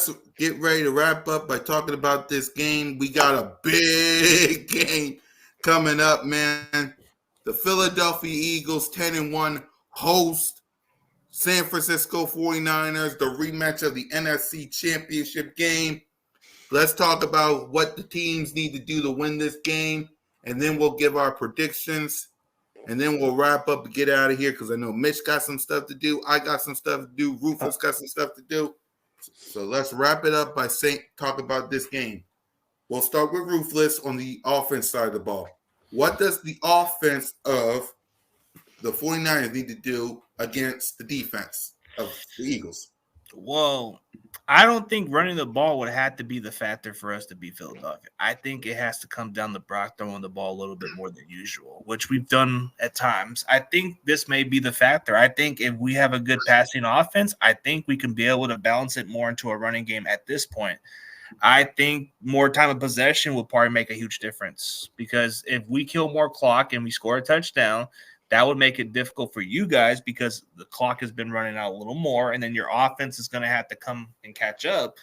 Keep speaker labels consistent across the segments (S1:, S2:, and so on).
S1: let's get ready to wrap up by talking about this game. We got a big game coming up, man. The Philadelphia Eagles 10-1 host San Francisco 49ers, the rematch of the NFC Championship game. Let's talk about what the teams need to do to win this game, and then we'll give our predictions, and then we'll wrap up and get out of here because I know Mitch got some stuff to do. I got some stuff to do. Ruthless got some stuff to do. So let's wrap it up by talk about this game. We'll start with Ruthless on the offense side of the ball. What does the offense of the 49ers need to do against the defense of the Eagles?
S2: Well, I don't think running the ball would have to be the factor for us to beat Philadelphia. I think it has to come down to Brock throwing the ball a little bit more than usual, which we've done at times. I think this may be the factor. I think if we have a good passing offense, I think we can be able to balance it more into a running game at this point. I think more time of possession will probably make a huge difference because if we kill more clock and we score a touchdown, that would make it difficult for you guys because the clock has been running out a little more, and then your offense is going to have to come and catch up.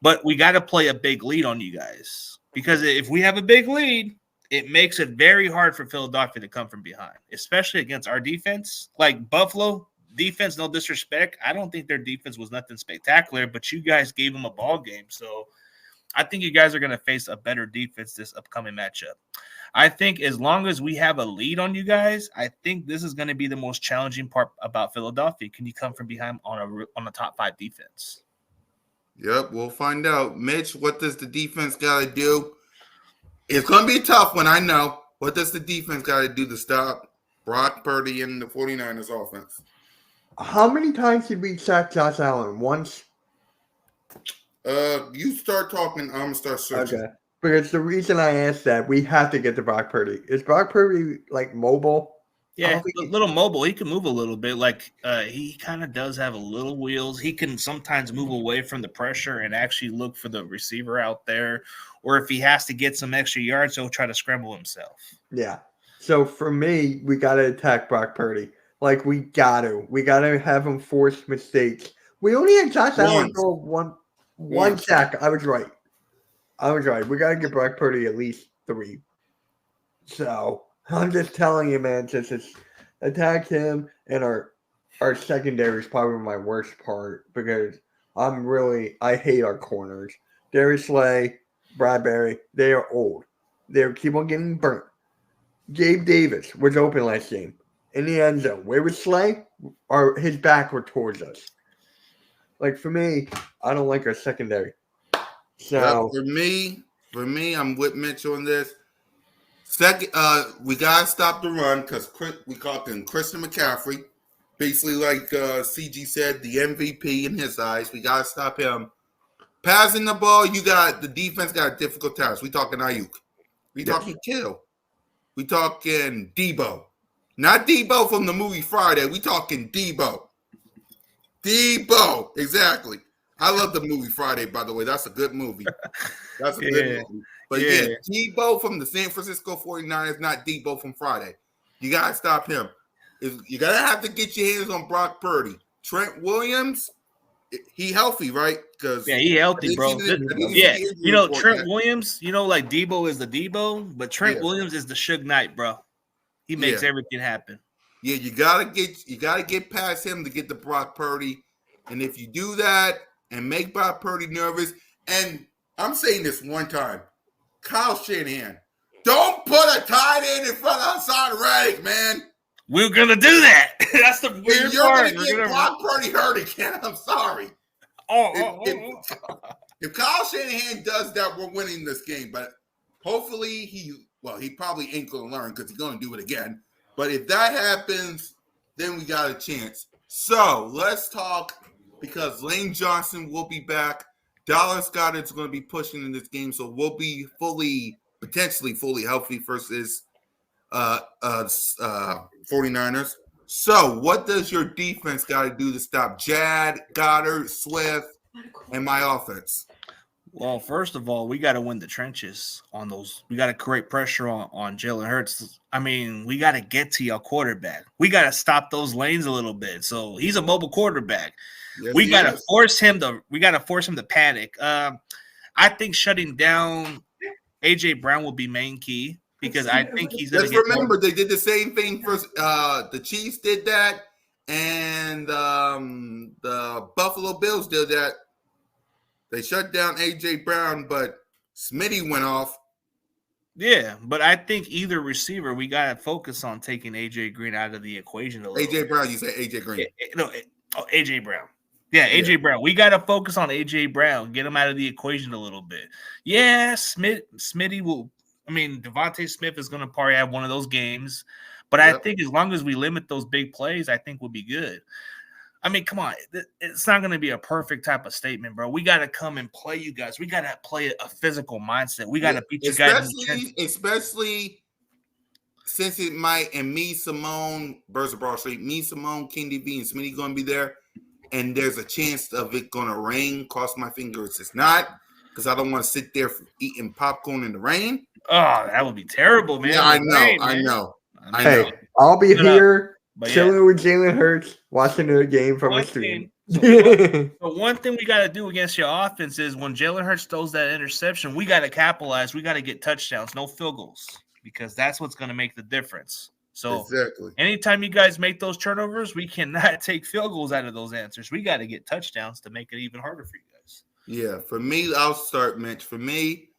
S2: But we got to play a big lead on you guys because if we have a big lead, it makes it very hard for Philadelphia to come from behind, especially against our defense. Like Buffalo defense, no disrespect. I don't think their defense was nothing spectacular, but you guys gave them a ball game. So I think you guys are going to face a better defense this upcoming matchup. I think as long as we have a lead on you guys, I think this is going to be the most challenging part about Philadelphia. Can you come from behind on a top 5 defense?
S1: Yep, we'll find out. Mitch, what does the defense got to do? It's going to be a tough one, I know. What does the defense got to do to stop Brock Purdy and the 49ers offense?
S3: How many times did we sack Josh Allen? Once?
S1: You start talking, I'm going to start searching.
S3: Okay. Because the reason I asked that, we have to get to Brock Purdy. Is Brock Purdy, like, mobile?
S2: Yeah, a little mobile. He can move a little bit. Like, he kind of does have a little wheels. He can sometimes move away from the pressure and actually look for the receiver out there. Or if he has to get some extra yards, he'll try to scramble himself.
S3: Yeah. So, for me, we got to attack Brock Purdy. Like, we got to. We got to have him force mistakes. We only had Josh Allen throw one sack. I was right. We got to get Brock Purdy at least 3. So, I'm just telling you, man, just attack him. And our secondary is probably my worst part because I hate our corners. Darius Slay, Bradbury, they are old. They keep on getting burnt. Gabe Davis was open last game in the end zone. Where was Slay? His back were towards us. Like, for me, I don't like our secondary. So
S1: for me, I'm with Mitch on this. Second, we gotta stop the run because we caught him Christian McCaffrey, basically like CG said, the MVP in his eyes. We gotta stop him. Passing the ball, the defense got a difficult task. We talking Ayuk, we talking Kittle, we talking Debo, not Debo from the movie Friday. We talking Debo, exactly. I love the movie Friday, by the way. That's a good movie. That's a good movie. But Debo from the San Francisco 49ers, not Debo from Friday. You got to stop him. You got to have to get your hands on Brock Purdy. Trent Williams, he healthy, right?
S2: He healthy, bro. Trent Williams, like Debo is the Debo, but Trent Williams is the Suge Knight, bro. He makes everything happen.
S1: Yeah, you gotta get past him to get to Brock Purdy. And if you do that, and make Brock Purdy nervous. And I'm saying this one time. Kyle Shanahan, don't put a tight end in front of Hassan Reddick, man.
S2: We're going to do that. That's the weird part.
S1: You're going to get Brock Purdy hurt again. I'm sorry. If Kyle Shanahan does that, we're winning this game. But hopefully he probably ain't going to learn because he's going to do it again. But if that happens, then we got a chance. So let's talk. Because Lane Johnson will be back. Dallas Goedert's going to be pushing in this game, so we'll be potentially fully healthy versus 49ers. So what does your defense got to do to stop Jad, Goddard, Swift, and my offense?
S2: Well, first of all, we got to win the trenches on those. We got to create pressure on Jalen Hurts. I mean, we got to get to your quarterback. We got to stop those lanes a little bit. So he's a mobile quarterback.
S1: Yes,
S2: We
S1: he
S2: got to
S1: is.
S2: force him to. We got to force him to panic. I think shutting down AJ Brown will be main key because I think he's going to
S1: Let's
S2: get more.
S1: remember they did the same thing for the Chiefs did that, and the Buffalo Bills did that. They shut down AJ Brown, but Smitty went off.
S2: Yeah, but I think either receiver, we got to focus on taking AJ Green out of the equation a little.
S1: AJ Brown, you said AJ Green.
S2: AJ Brown. Yeah, AJ Brown. We got to focus on AJ Brown, get him out of the equation a little bit. Yeah, Smitty will. I mean, Devontae Smith is going to probably have one of those games, but I think as long as we limit those big plays, I think we'll be good. I mean, come on. It's not going to be a perfect type of statement, bro. We got to come and play you guys. We got to play a physical mindset. We got to beat you guys.
S1: Especially since it might, and me, Simone, Birds of Broad Street, me, Simone, King DB, and Smitty going to be there. And there's a chance of it going to rain. Cross my fingers it's not, because I don't want to sit there eating popcorn in the rain.
S2: Oh, that would be terrible, man.
S1: Yeah, I know.
S3: Hey, I'll be here chilling with Jalen Hurts, watching the game from a stream.
S2: But one thing we got to do against your offense is when Jalen Hurts throws that interception, we got to capitalize. We got to get touchdowns, no field goals, because that's what's going to make the difference. So anytime you guys make those turnovers, we cannot take field goals out of those answers. We got to get touchdowns to make it even harder for you guys.
S1: Yeah, for me, I'll start, Mitch. For me,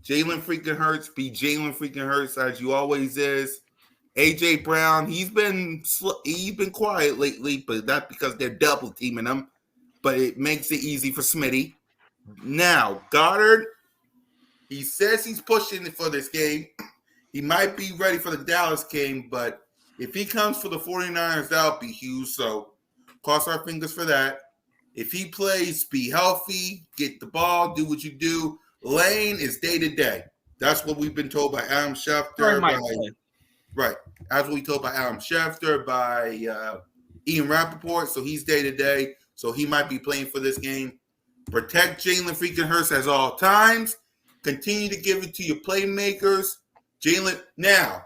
S1: Jalen freaking Hurts be Jalen freaking Hurts as you always is. AJ Brown, he's been quiet lately, but that's because they're double teaming him. But it makes it easy for Smitty. Now, Goddard, he says he's pushing for this game. He might be ready for the Dallas game, but if he comes for the 49ers, that'll be huge. So cross our fingers for that. If he plays, be healthy, get the ball, do what you do. Lane is day to day. That's what we've been told by Adam Schefter. Right. As we told by Adam Schefter, by Ian Rappaport. So he's day to day. So he might be playing for this game. Protect Jalen freaking Hurts at all times. Continue to give it to your playmakers. Jalen, now,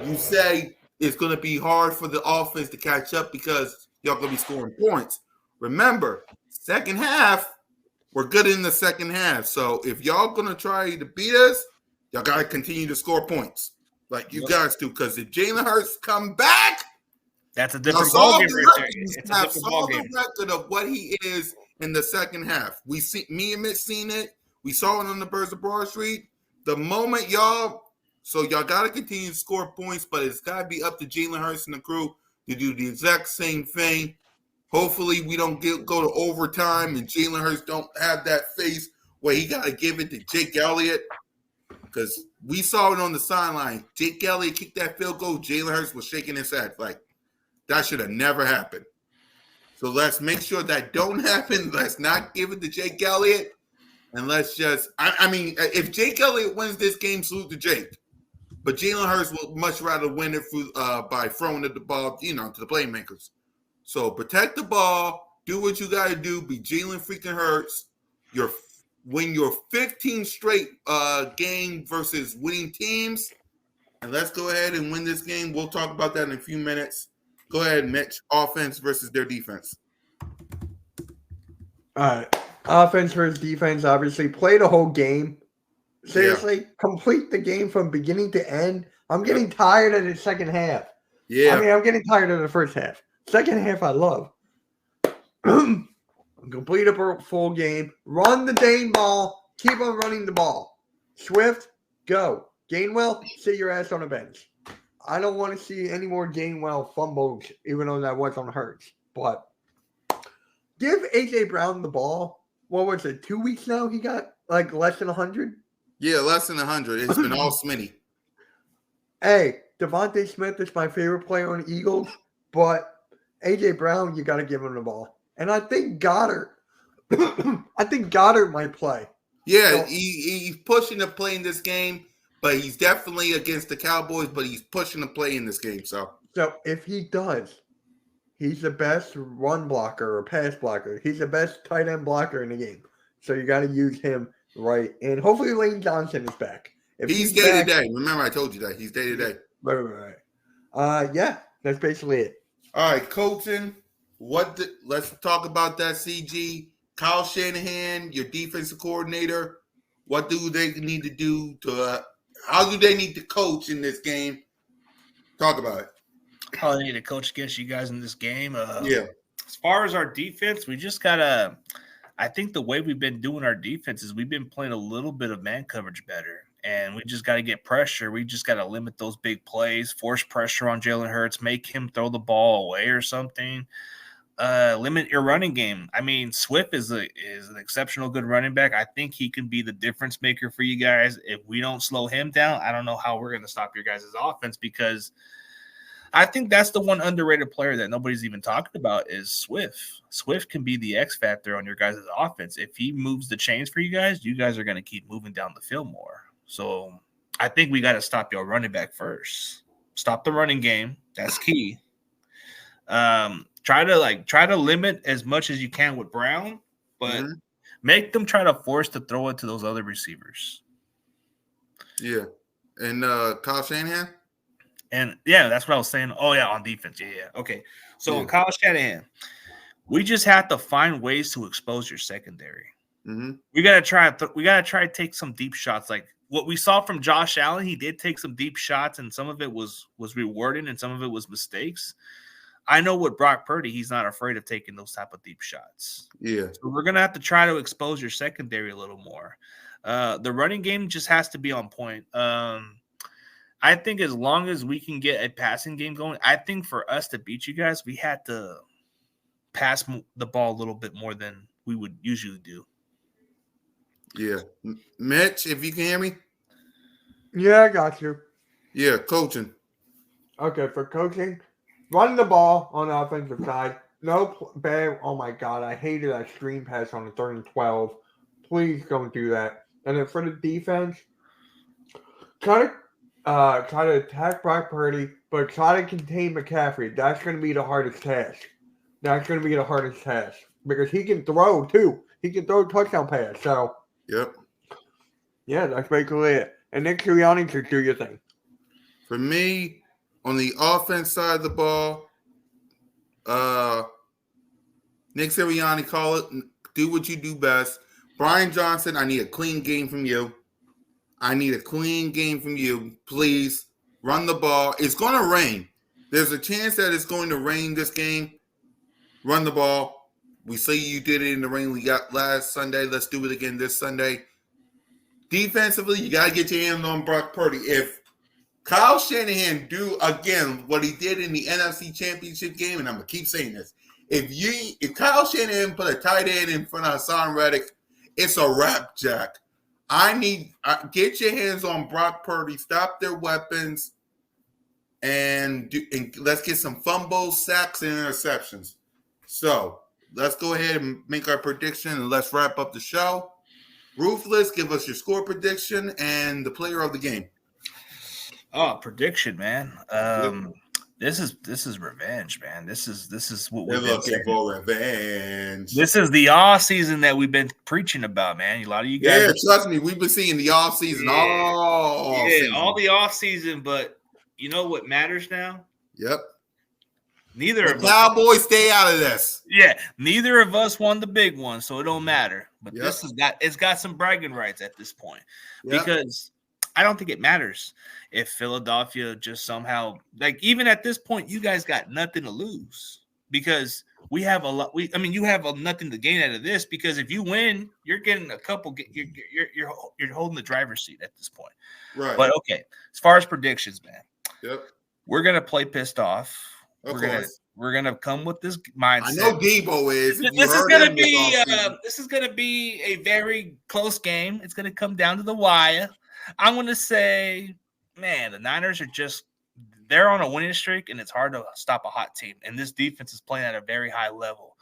S1: you say it's going to be hard for the offense to catch up because y'all going to be scoring points. Remember, second half, we're good in the second half. So if y'all going to try to beat us, y'all got to continue to score points like you guys do. Because if Jalen Hurts come back,
S2: that's a different ballgame right there. It's a different
S1: ballgame. The record of what he is in the second half. We see me and Mitch seen it. We saw it on the Birds of Broad Street. The moment y'all got to continue to score points, but it's got to be up to Jalen Hurts and the crew to do the exact same thing. Hopefully, we don't go to overtime and Jalen Hurts don't have that face where he got to give it to Jake Elliott, because we saw it on the sideline. Jake Elliott kicked that field goal. Jalen Hurts was shaking his head like that should have never happened. So let's make sure that don't happen. Let's not give it to Jake Elliott, and let's just. I mean, if Jake Elliott wins this game, salute to Jake. But Jalen Hurts would much rather win it by throwing the ball, to the playmakers. So protect the ball, do what you got to do, be Jalen freaking Hurts. Win your 15 straight game versus winning teams, and let's go ahead and win this game. We'll talk about that in a few minutes. Go ahead, Mitch. Offense versus their defense.
S3: All right. Offense versus defense, obviously. Play the whole game. Seriously, complete the game from beginning to end. I'm getting tired of the second half.
S1: Yeah.
S3: I mean, I'm getting tired of the first half. Second half, I love. Complete a full game. Run the dang ball. Keep on running the ball. Swift, go. Gainwell, sit your ass on the bench. I don't want to see any more Gainwell fumbles, even though that was on Hurts. But give A.J. Brown the ball. What was it, 2 weeks now he got like less than 100?
S1: Yeah, less than 100. It's been all Smitty.
S3: Hey, Devontae Smith is my favorite player on the Eagles, but A.J. Brown, you got to give him the ball. And I think Goddard might play.
S1: Yeah, he's pushing to play in this game, but he's definitely against the Cowboys, but he's pushing to play in this game. So
S3: if he does, he's the best run blocker or pass blocker. He's the best tight end blocker in the game. So you got to use him right. And hopefully Lane Johnson is back. If
S1: He's
S3: back,
S1: day-to-day. Remember I told you that. He's day-to-day.
S3: Right. Yeah, that's basically it.
S1: All right, coaching. Let's talk about that, CG. Kyle Shanahan, your defensive coordinator. What do they need to do to how do they need to coach in this game? Talk about it.
S2: How they need to coach against you guys in this game.
S1: Yeah.
S2: As far as our defense, we just gotta. I think the way we've been doing our defense is we've been playing a little bit of man coverage better, and we just got to get pressure. We just got to limit those big plays, force pressure on Jalen Hurts, make him throw the ball away or something. Limit your running game. I mean, Swift is an exceptional good running back. I think he can be the difference maker for you guys. If we don't slow him down, I don't know how we're going to stop your guys' offense, because I think that's the one underrated player that nobody's even talking about is Swift. Swift can be the X factor on your guys' offense. If he moves the chains for you guys are going to keep moving down the field more. So I think we got to stop your running back first. Stop the running game. That's key. Try to limit as much as you can with Brown, but make them try to force to throw it to those other receivers.
S1: Yeah. And Kyle Shanahan?
S2: And yeah, that's what I was saying. Oh yeah, on defense. Yeah. Okay. So Kyle Shanahan, we just have to find ways to expose your secondary.
S1: Mm-hmm.
S2: We gotta try to take some deep shots. Like what we saw from Josh Allen, he did take some deep shots, and some of it was rewarding, and some of it was mistakes. I know with Brock Purdy, he's not afraid of taking those type of deep shots.
S1: Yeah.
S2: So we're going to have to try to expose your secondary a little more. The running game just has to be on point. I think as long as we can get a passing game going, I think for us to beat you guys, we had to pass the ball a little bit more than we would usually do.
S1: Yeah. Mitch, if you can hear me?
S3: Yeah, I got you.
S1: Yeah, coaching.
S3: Okay, for coaching, run the ball on the offensive side. No bad. Oh my God, I hated that screen pass on the 3rd and 12. Please don't do that. And then for the defense, try to attack Brock Purdy, but try to contain McCaffrey. That's going to be the hardest task. Because he can throw too. He can throw a touchdown pass. So
S1: yep.
S3: Yeah, that's basically it. And Nick Sirianni should do your thing.
S1: For me, on the offense side of the ball, Nick Sirianni, call it. Do what you do best. Brian Johnson, I need a clean game from you. Please run the ball. It's going to rain. There's a chance that it's going to rain this game. Run the ball. We say you did it in the rain we got last Sunday. Let's do it again this Sunday. Defensively, you got to get your hands on Brock Purdy. If Kyle Shanahan do again what he did in the NFC Championship game, and I'm gonna keep saying this: if Kyle Shanahan put a tight end in front of Hassan Reddick, it's a wrap, Jack. Get your hands on Brock Purdy, stop their weapons, and let's get some fumbles, sacks, and interceptions. So let's go ahead and make our prediction, and let's wrap up the show. Ruthless, give us your score prediction and the player of the game.
S2: Oh, prediction, man. This is revenge, man. This is what we're
S1: looking for revenge.
S2: This is the off season that we've been preaching about, man. A lot of you guys.
S1: Yeah, trust me, we've been seeing the off season all
S2: the off season. But you know what matters now?
S1: Yep.
S2: The
S1: Cowboys stay out of this.
S2: Yeah, neither of us won the big one, so it don't matter. But it's got some bragging rights at this point because I don't think it matters if Philadelphia just somehow, like, even at this point, you guys got nothing to lose because we have a lot. You have nothing to gain out of this because if you win, you're getting a couple. You're holding the driver's seat at this point.
S1: Right.
S2: But okay, as far as predictions, man.
S1: Yep.
S2: We're gonna play pissed off. We're gonna come with this mindset.
S1: I know Debo is.
S2: This is gonna be a very close game. It's gonna come down to the wire. I'm gonna say, man, the Niners they're on a winning streak, and it's hard to stop a hot team. And this defense is playing at a very high level.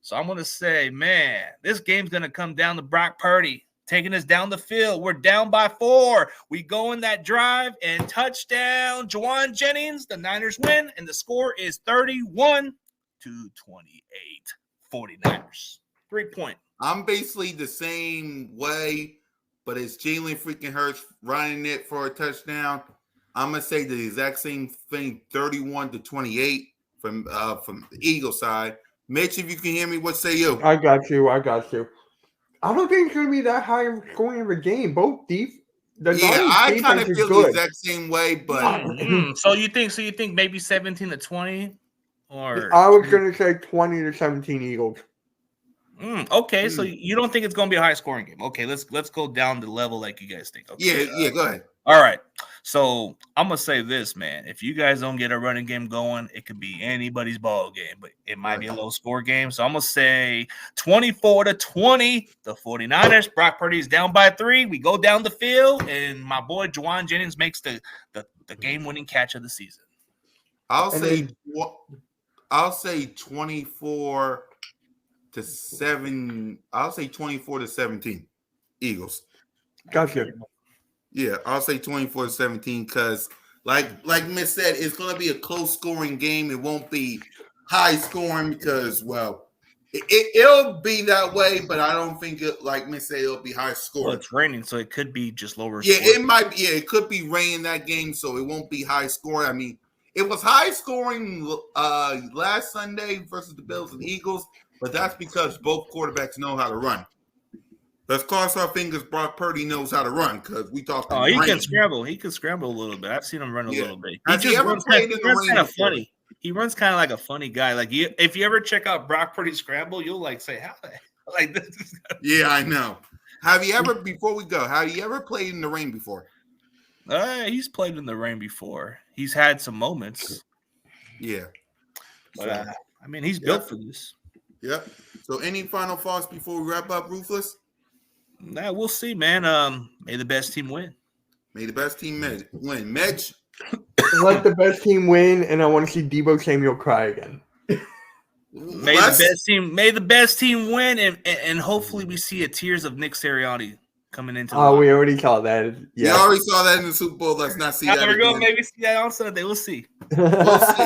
S2: So I'm gonna say, man, this game's gonna come down to Brock Purdy taking us down the field. We're down by 4. We go in that drive and touchdown. Juwan Jennings, the Niners win, and the score is 31-28. 49ers. 3-point
S1: I'm basically the same way, but it's Jalen freaking Hurts running it for a touchdown. I'm gonna say the exact same thing, 31-28 from the Eagles side. Mitch, if you can hear me, what say you?
S3: I got you. I don't think it's going to be that high of scoring of a game. The
S1: I kind of
S3: defense
S1: feel
S3: is good.
S1: the exact same way, but
S2: So you think maybe 17-20, or
S3: I was going to say 20-17 Eagles.
S2: Okay, so you don't think it's going to be a high scoring game? Okay, let's go down the level like you guys think. Okay,
S1: yeah, go ahead.
S2: All right, so I'm gonna say this, man. If you guys don't get a running game going, it could be anybody's ball game, but it might be a low score game. So I'm gonna say 24-20. The 49ers. Brock Purdy's down by 3. We go down the field, and my boy Juwan Jennings makes the game-winning catch of the season.
S1: I'll say 24-7. I'll say 24-17 Eagles.
S3: Gotcha.
S1: Yeah, I'll say 24-17 because, like Miss said, it's going to be a close scoring game. It won't be high scoring because, well, it'll be that way, but I don't think like Miss said, it'll be high scoring.
S2: Well, it's raining, so it could be just lower.
S1: Yeah, it might be. Yeah, it could be rain that game, so it won't be high scoring. I mean, it was high scoring last Sunday versus the Bills and Eagles, but that's because both quarterbacks know how to run. Let's cross our fingers. Brock Purdy knows how to run because we talked.
S2: Oh, he can scramble. He can scramble a little bit. I've seen him run a little bit.
S1: He runs kind of
S2: funny. He runs kind of like a funny guy. Like if you ever check out Brock Purdy scramble, you'll like say, "How like this?"
S1: Yeah, I know. Have you ever? Before we go, have you ever played in the rain before?
S2: He's played in the rain before. He's had some moments.
S1: Yeah,
S2: but I mean, he's built for this.
S1: Yep. So, any final thoughts before we wrap up, Ruthless?
S2: Nah, we'll see, man. May the best team win.
S1: May the best team win. Mitch?
S3: Let the best team win, and I want to see Deebo Samuel cry again.
S2: May the best team win, and hopefully we see a tears of Nick Sirianni coming into.
S3: We already saw that.
S1: Yeah, we already saw that in the Super Bowl. Let's not see that.
S2: We're going to maybe see that on Sunday. We'll see.
S1: We'll see.